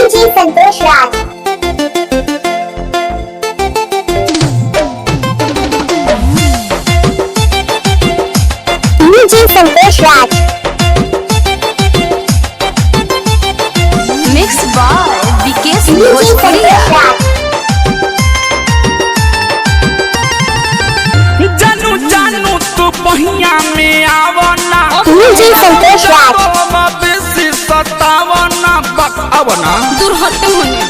DJ Santosh Raj. DJ Santosh Raj. Mix by Vikesh DJ Bhojpuriya. Santosh राज। जानू जानू तू पहिया में आवना डीजे संतोष राज। बेसी सतावना बकवना दूर हटे होने।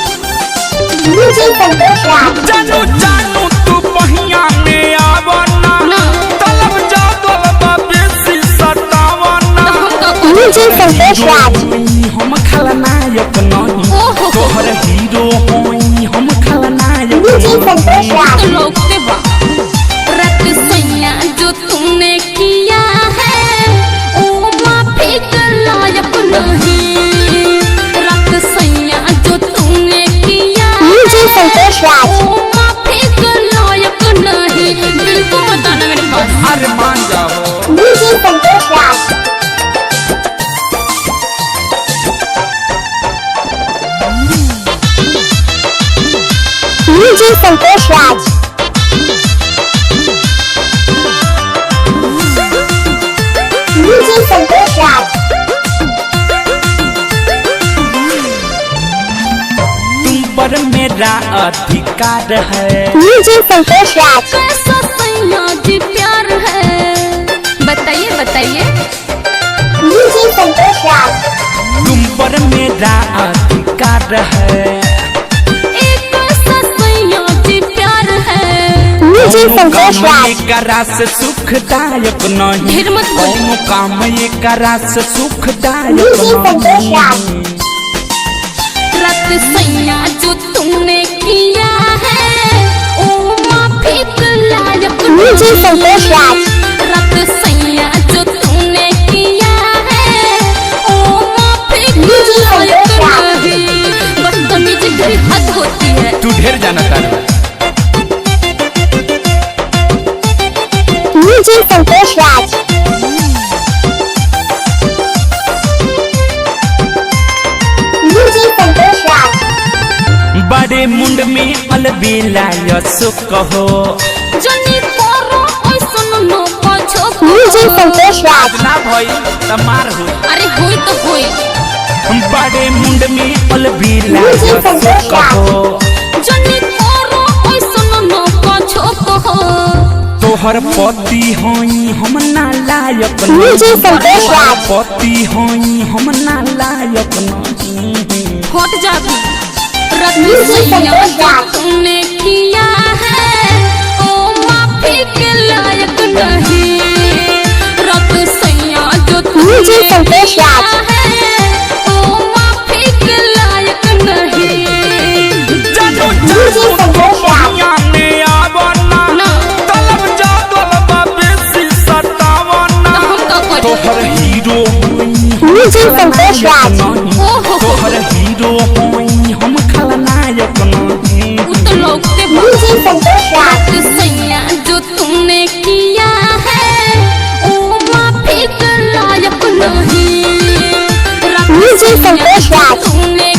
डीजे संतोष राज। जानू जानू तू पहिया में आवना ना। तलब जादल बेसी सतावना डीजे संतोष राज। हम खलनायक नहीं ओहो। तोहर हीरो होई हम खलनायक डीजे संतोष राज। तो लोगते बा रत सैया जो तुमने किया है ओ माफी का लायक नहीं। रत सैया जो तुमने किया डीजे संतोष राज। ओ माफी का लायक नहीं। दिल को बताना मेरे पास। अरे मान जाओ DJ Santosh Raj. DJ Santosh Raj. DJ Santosh राज। तुम पर मेरा अधिकार है डीजे संतोष राज। कैसा सैया जी प्यार है बताइए बताइए। डीजे संतोष राज। तुम पर मेरा अधिकार है एक कैसा सैया जी प्यार है। डीजे संतोष राज। करा से सुखदायक नहीं ढेर मत बोलिए। कौनो काम ये करा से सुखदायक डीजे संतोष राज। नहीं रत सैया जो तुमने किया है ओ माफी का लायक डीजे संतोष राज। रत सैया जो तुमने किया है ओ माफी का डीजे लायक संतोष राज। नहीं। बदतमीजी की हद होती है। तू ढेर जाना तारा डीजे संतोष राज। डीजे संतोष राज। बड़े मुंड में अलबेला यसो कहो जनी करो ऐसन नो पाछो। डीजे संतोष राज। ना भई तमार हो अरे होई तो होई। बड़े मुंड में अलबेला डीजे यसो संतोष कहो जनी करो ऐसन नो पाछो कहो। तोहर पति होई हम ना लायक डीजे संतोष राज। पति होई हम ना लायक नहीं हट जा भी। रत डीजे सैया संतोष जो राज। तुमने किया है ओ माफी के लायक नहीं। रत सैया जो तुमने डीजे संतोष किया राज। है ओ माफी के लायक नहीं। जानू डीजे जानू संतोष राज। दुनिया में आवना ना तलब जादल बेसी सतावना हम का करी। तोहर हीरो डीजे संतोष राज। ओहो। तोहर हीरो होई हम खलनायक नहीं उ तो लोगते बा। डीजे संतोष राज। रत सैया जो तुमने किया है ओ माफी का लायक नहीं। रत डीजे सैया संतोष जो राज। तुमने